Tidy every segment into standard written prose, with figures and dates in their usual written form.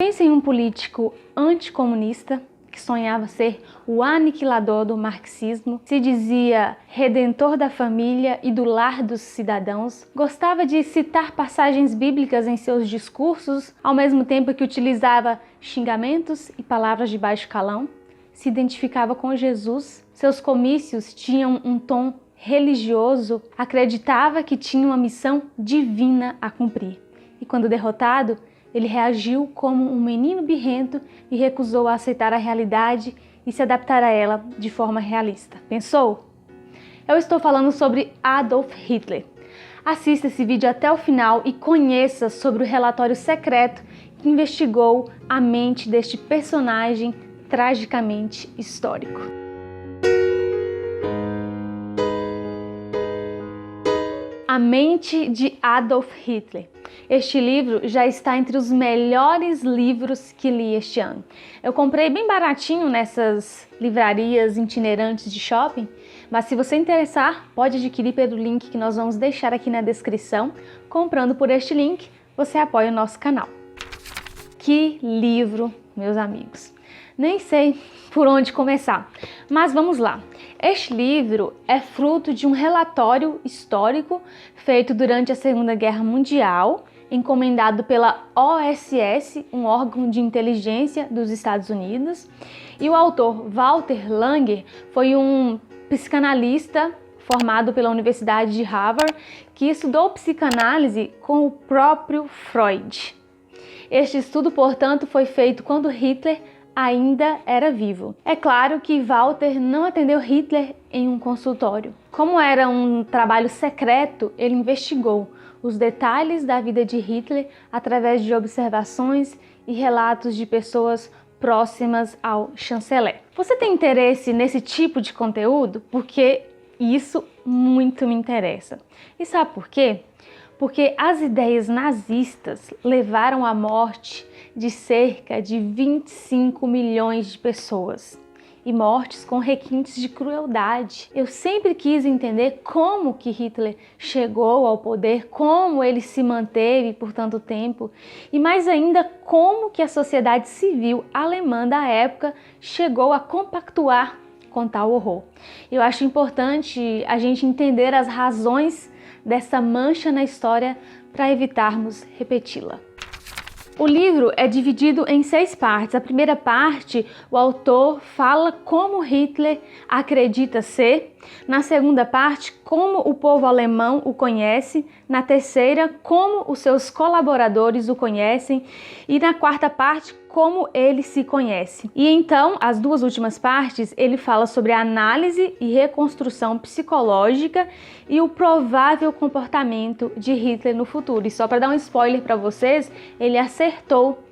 Pense em um político anticomunista que sonhava ser o aniquilador do marxismo, se dizia redentor da família e do lar dos cidadãos, gostava de citar passagens bíblicas em seus discursos, ao mesmo tempo que utilizava xingamentos e palavras de baixo calão, se identificava com Jesus, seus comícios tinham um tom religioso, acreditava que tinha uma missão divina a cumprir. E quando derrotado, ele reagiu como um menino birrento e recusou a aceitar a realidade e se adaptar a ela de forma realista. Pensou? Eu estou falando sobre Adolf Hitler. Assista esse vídeo até o final e conheça sobre o relatório secreto que investigou a mente deste personagem tragicamente histórico. A Mente de Adolf Hitler. Este livro já está entre os melhores livros que li este ano. Eu comprei bem baratinho nessas livrarias itinerantes de shopping, mas se você interessar, pode adquirir pelo link que nós vamos deixar aqui na descrição. Comprando por este link, você apoia o nosso canal. Que livro, meus amigos! Nem sei por onde começar, mas vamos lá. Este livro é fruto de um relatório histórico feito durante a Segunda Guerra Mundial, encomendado pela OSS, um órgão de inteligência dos Estados Unidos, e o autor Walter Langer foi um psicanalista formado pela Universidade de Harvard, que estudou psicanálise com o próprio Freud. Este estudo, portanto, foi feito quando Hitler ainda era vivo. É claro que Walter não atendeu Hitler em um consultório. Como era um trabalho secreto, ele investigou os detalhes da vida de Hitler através de observações e relatos de pessoas próximas ao chanceler. Você tem interesse nesse tipo de conteúdo? Porque isso muito me interessa. E sabe por quê? Porque as ideias nazistas levaram à morte de cerca de 25 milhões de pessoas e mortes com requintes de crueldade. Eu sempre quis entender como que Hitler chegou ao poder, como ele se manteve por tanto tempo e mais ainda como que a sociedade civil alemã da época chegou a compactuar com tal horror. Eu acho importante a gente entender as razões dessa mancha na história para evitarmos repeti-la. O livro é dividido em 6 partes. A primeira parte, o autor fala como Hitler acredita ser. Na segunda parte, como o povo alemão o conhece. Na terceira, como os seus colaboradores o conhecem. E na quarta parte, como ele se conhece. E então, as 2 últimas partes, ele fala sobre a análise e reconstrução psicológica e o provável comportamento de Hitler no futuro. E só para dar um spoiler para vocês, ele acertou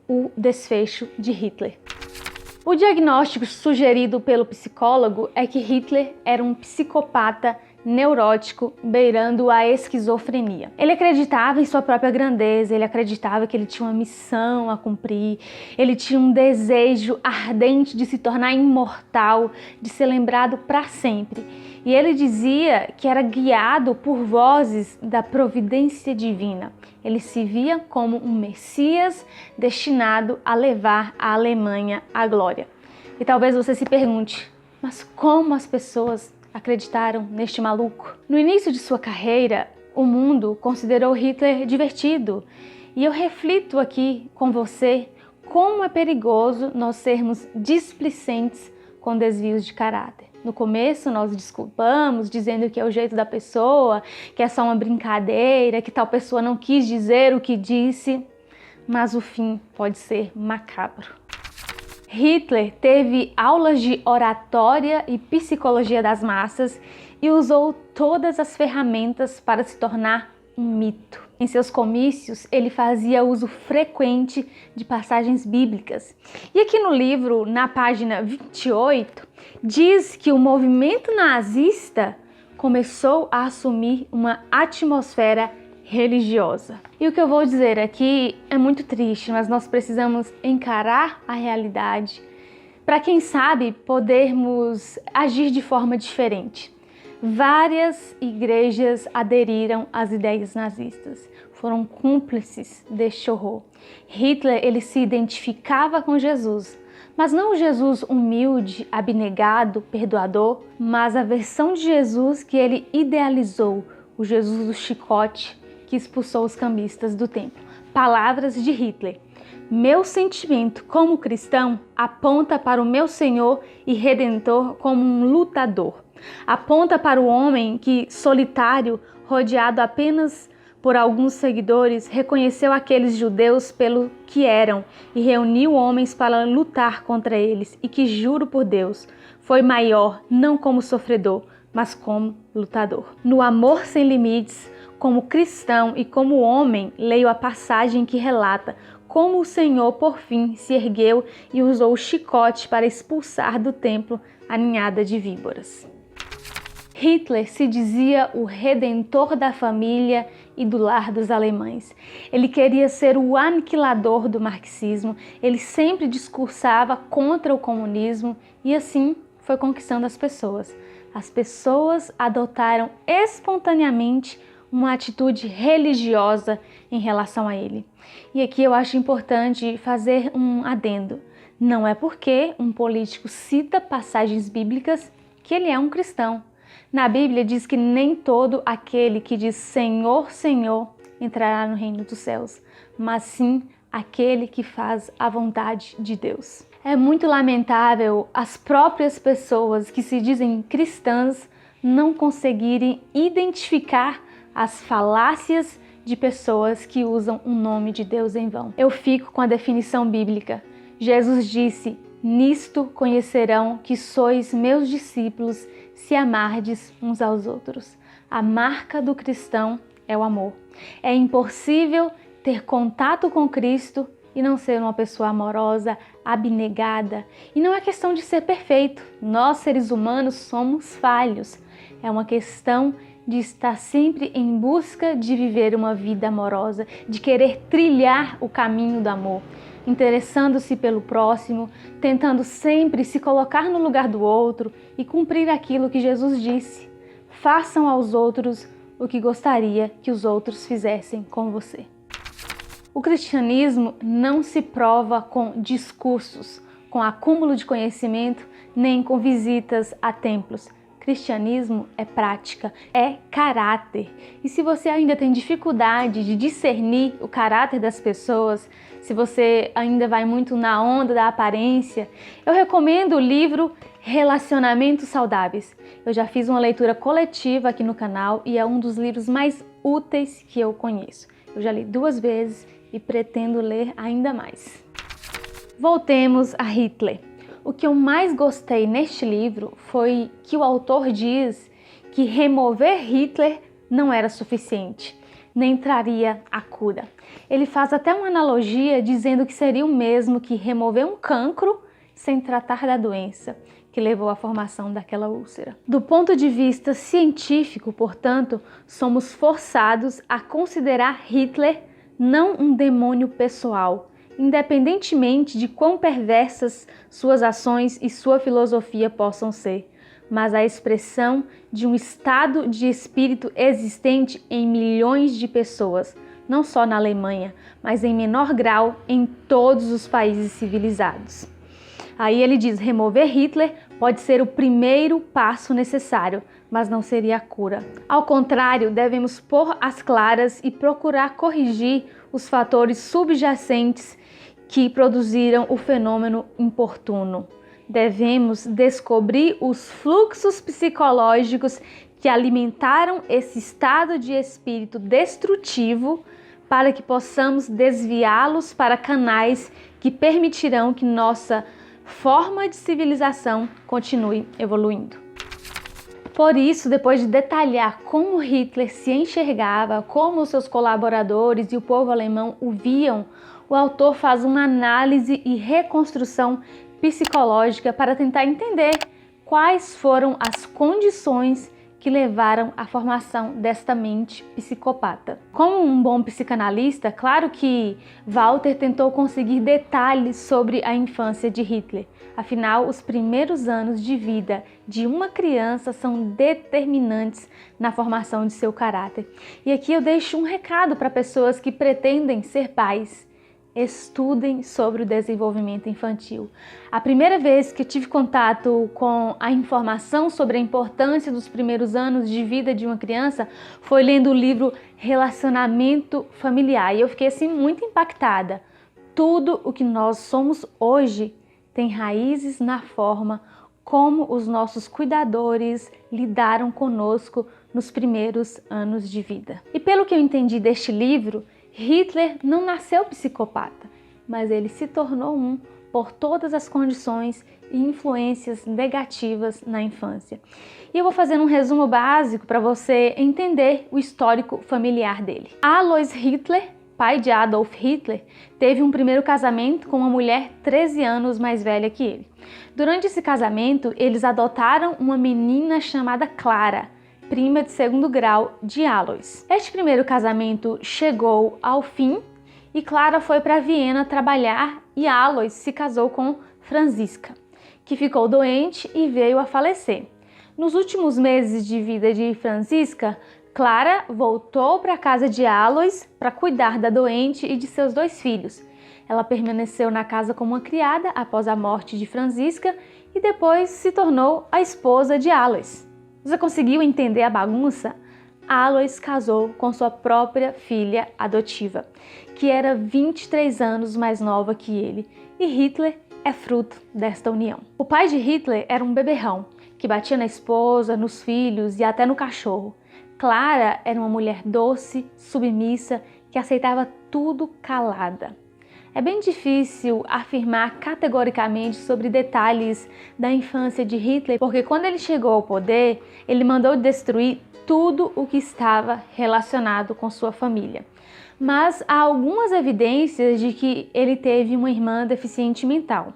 o desfecho de Hitler. O diagnóstico sugerido pelo psicólogo é que Hitler era um psicopata neurótico, beirando a esquizofrenia. Ele acreditava em sua própria grandeza, ele acreditava que ele tinha uma missão a cumprir, ele tinha um desejo ardente de se tornar imortal, de ser lembrado para sempre. E ele dizia que era guiado por vozes da providência divina. Ele se via como um Messias destinado a levar a Alemanha à glória. E talvez você se pergunte, mas como as pessoas acreditaram neste maluco? No início de sua carreira, o mundo considerou Hitler divertido. E eu reflito aqui com você como é perigoso nós sermos displicentes com desvios de caráter. No começo nós desculpamos, dizendo que é o jeito da pessoa, que é só uma brincadeira, que tal pessoa não quis dizer o que disse, mas o fim pode ser macabro. Hitler teve aulas de oratória e psicologia das massas e usou todas as ferramentas para se tornar um mito. Em seus comícios, ele fazia uso frequente de passagens bíblicas. E aqui no livro, na página 28, diz que o movimento nazista começou a assumir uma atmosfera religiosa. E o que eu vou dizer aqui é muito triste, mas nós precisamos encarar a realidade para, quem sabe, podermos agir de forma diferente. Várias igrejas aderiram às ideias nazistas. foram cúmplices deste horror. Hitler, ele se identificava com Jesus, mas não o Jesus humilde, abnegado, perdoador, mas a versão de Jesus que ele idealizou, o Jesus do chicote que expulsou os cambistas do templo. Palavras de Hitler: meu sentimento como cristão aponta para o meu Senhor e Redentor como um lutador. Aponta para o homem que, solitário, rodeado apenas por alguns seguidores, reconheceu aqueles judeus pelo que eram e reuniu homens para lutar contra eles, e que, juro por Deus, foi maior não como sofredor, mas como lutador. No Amor Sem Limites, como cristão e como homem, leio a passagem que relata como o Senhor, por fim, se ergueu e usou o chicote para expulsar do templo a ninhada de víboras. Hitler se dizia o redentor da família e do lar dos alemães. Ele queria ser o aniquilador do marxismo, ele sempre discursava contra o comunismo e assim foi conquistando as pessoas. As pessoas adotaram espontaneamente uma atitude religiosa em relação a ele. E aqui eu acho importante fazer um adendo. Não é porque um político cita passagens bíblicas que ele é um cristão. Na Bíblia diz que nem todo aquele que diz Senhor, Senhor entrará no reino dos céus, mas sim aquele que faz a vontade de Deus. É muito lamentável as próprias pessoas que se dizem cristãs não conseguirem identificar as falácias de pessoas que usam o nome de Deus em vão. Eu fico com a definição bíblica. Jesus disse: nisto conhecerão que sois meus discípulos, se amardes uns aos outros. A marca do cristão é o amor. É impossível ter contato com Cristo e não ser uma pessoa amorosa, abnegada. E não é questão de ser perfeito. Nós, seres humanos, somos falhos. É uma questão de estar sempre em busca de viver uma vida amorosa, de querer trilhar o caminho do amor, interessando-se pelo próximo, tentando sempre se colocar no lugar do outro e cumprir aquilo que Jesus disse: façam aos outros o que gostaria que os outros fizessem com você. O cristianismo não se prova com discursos, com acúmulo de conhecimento, nem com visitas a templos. Cristianismo é prática, é caráter. E se você ainda tem dificuldade de discernir o caráter das pessoas, se você ainda vai muito na onda da aparência, eu recomendo o livro Relacionamentos Saudáveis. Eu já fiz uma leitura coletiva aqui no canal e é um dos livros mais úteis que eu conheço. Eu já li 2 vezes e pretendo ler ainda mais. Voltemos a Hitler. O que eu mais gostei neste livro foi que o autor diz que remover Hitler não era suficiente, nem traria a cura. Ele faz até uma analogia dizendo que seria o mesmo que remover um cancro sem tratar da doença que levou à formação daquela úlcera. Do ponto de vista científico, portanto, somos forçados a considerar Hitler não um demônio pessoal, independentemente de quão perversas suas ações e sua filosofia possam ser, mas a expressão de um estado de espírito existente em milhões de pessoas, não só na Alemanha, mas em menor grau em todos os países civilizados. Aí ele diz: remover Hitler pode ser o primeiro passo necessário, mas não seria a cura. Ao contrário, devemos pôr as claras e procurar corrigir os fatores subjacentes que produziram o fenômeno importuno. Devemos descobrir os fluxos psicológicos que alimentaram esse estado de espírito destrutivo para que possamos desviá-los para canais que permitirão que nossa forma de civilização continue evoluindo. Por isso, depois de detalhar como Hitler se enxergava, como os seus colaboradores e o povo alemão o viam, o autor faz uma análise e reconstrução psicológica para tentar entender quais foram as condições que levaram à formação desta mente psicopata. Como um bom psicanalista, claro que Walter tentou conseguir detalhes sobre a infância de Hitler. Afinal, os primeiros anos de vida de uma criança são determinantes na formação de seu caráter. E aqui eu deixo um recado para pessoas que pretendem ser pais. Estudem sobre o desenvolvimento infantil. A primeira vez que tive contato com a informação sobre a importância dos primeiros anos de vida de uma criança foi lendo o livro Relacionamento Familiar. E eu fiquei assim muito impactada. Tudo o que nós somos hoje tem raízes na forma como os nossos cuidadores lidaram conosco nos primeiros anos de vida. E pelo que eu entendi deste livro, Hitler não nasceu psicopata, mas ele se tornou um por todas as condições e influências negativas na infância. E eu vou fazer um resumo básico para você entender o histórico familiar dele. Alois Hitler, pai de Adolf Hitler, teve um primeiro casamento com uma mulher 13 anos mais velha que ele. Durante esse casamento, eles adotaram uma menina chamada Clara, prima de segundo grau de Alois. Este primeiro casamento chegou ao fim e Clara foi para Viena trabalhar e Alois se casou com Franziska, que ficou doente e veio a falecer. Nos últimos meses de vida de Franziska, Clara voltou para a casa de Alois para cuidar da doente e de seus 2 filhos. Ela permaneceu na casa como uma criada após a morte de Franziska e depois se tornou a esposa de Alois. Você conseguiu entender a bagunça? Alois casou com sua própria filha adotiva, que era 23 anos mais nova que ele, e Hitler é fruto desta união. O pai de Hitler era um beberrão, que batia na esposa, nos filhos e até no cachorro. Clara era uma mulher doce, submissa, que aceitava tudo calada. É bem difícil afirmar categoricamente sobre detalhes da infância de Hitler, porque quando ele chegou ao poder, ele mandou destruir tudo o que estava relacionado com sua família. Mas há algumas evidências de que ele teve uma irmã deficiente mental.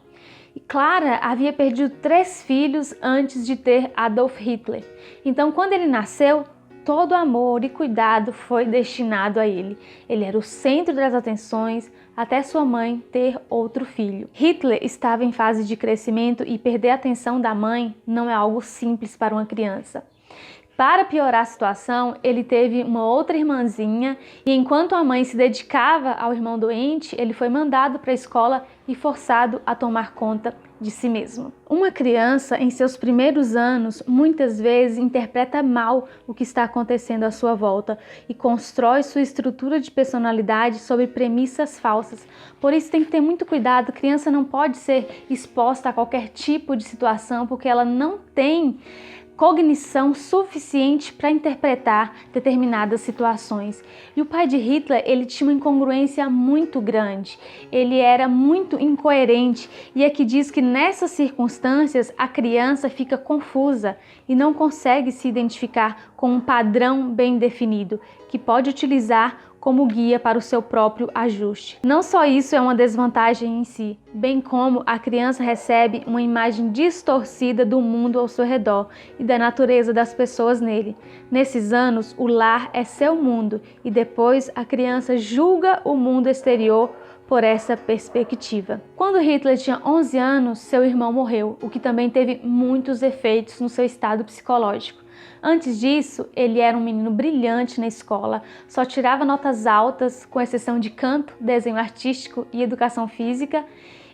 E Clara havia perdido 3 filhos antes de ter Adolf Hitler. Então, quando ele nasceu, todo amor e cuidado foi destinado a ele. Ele era o centro das atenções até sua mãe ter outro filho. Hitler estava em fase de crescimento e perder a atenção da mãe não é algo simples para uma criança. Para piorar a situação, ele teve uma outra irmãzinha e enquanto a mãe se dedicava ao irmão doente, ele foi mandado para a escola e forçado a tomar conta de si mesmo. Uma criança, em seus primeiros anos, muitas vezes interpreta mal o que está acontecendo à sua volta e constrói sua estrutura de personalidade sobre premissas falsas. Por isso tem que ter muito cuidado, a criança não pode ser exposta a qualquer tipo de situação, porque ela não tem cognição suficiente para interpretar determinadas situações. E o pai de Hitler, ele tinha uma incongruência muito grande, ele era muito incoerente e aqui diz que nessas circunstâncias a criança fica confusa e não consegue se identificar com um padrão bem definido, que pode utilizar como guia para o seu próprio ajuste. Não só isso é uma desvantagem em si, bem como a criança recebe uma imagem distorcida do mundo ao seu redor e da natureza das pessoas nele. Nesses anos, o lar é seu mundo e depois a criança julga o mundo exterior por essa perspectiva. Quando Hitler tinha 11 anos, seu irmão morreu, o que também teve muitos efeitos no seu estado psicológico. Antes disso, ele era um menino brilhante na escola, só tirava notas altas, com exceção de canto, desenho artístico e educação física.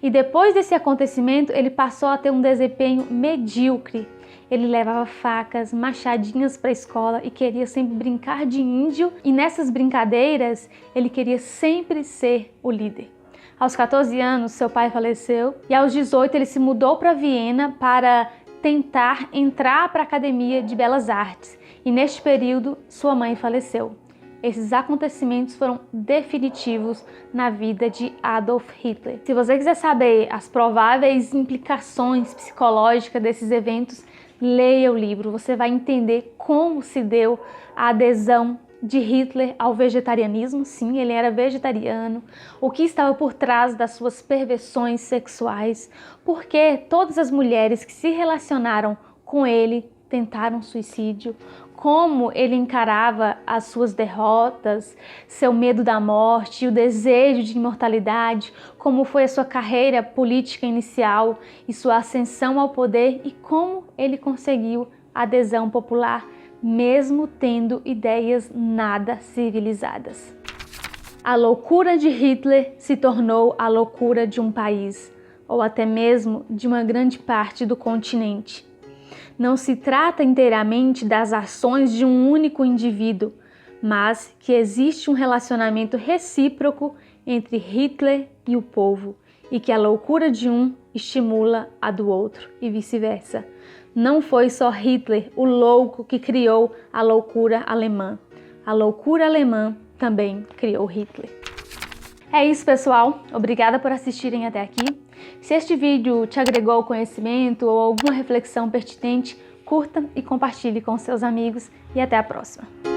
E depois desse acontecimento, ele passou a ter um desempenho medíocre. Ele levava facas, machadinhas para a escola e queria sempre brincar de índio. E nessas brincadeiras, ele queria sempre ser o líder. Aos 14 anos, seu pai faleceu e aos 18 ele se mudou para Viena para tentar entrar para a Academia de Belas Artes e neste período sua mãe faleceu. Esses acontecimentos foram definitivos na vida de Adolf Hitler. Se você quiser saber as prováveis implicações psicológicas desses eventos, leia o livro, você vai entender como se deu a adesão de Hitler ao vegetarianismo. Sim, ele era vegetariano, o que estava por trás das suas perversões sexuais, porque todas as mulheres que se relacionaram com ele tentar um suicídio, como ele encarava as suas derrotas, seu medo da morte, o desejo de imortalidade, como foi a sua carreira política inicial e sua ascensão ao poder e como ele conseguiu adesão popular, mesmo tendo ideias nada civilizadas. A loucura de Hitler se tornou a loucura de um país, ou até mesmo de uma grande parte do continente. Não se trata inteiramente das ações de um único indivíduo, mas que existe um relacionamento recíproco entre Hitler e o povo, e que a loucura de um estimula a do outro, e vice-versa. Não foi só Hitler, o louco, que criou a loucura alemã. A loucura alemã também criou Hitler. É isso, pessoal. Obrigada por assistirem até aqui. Se este vídeo te agregou conhecimento ou alguma reflexão pertinente, curta e compartilhe com seus amigos e até a próxima.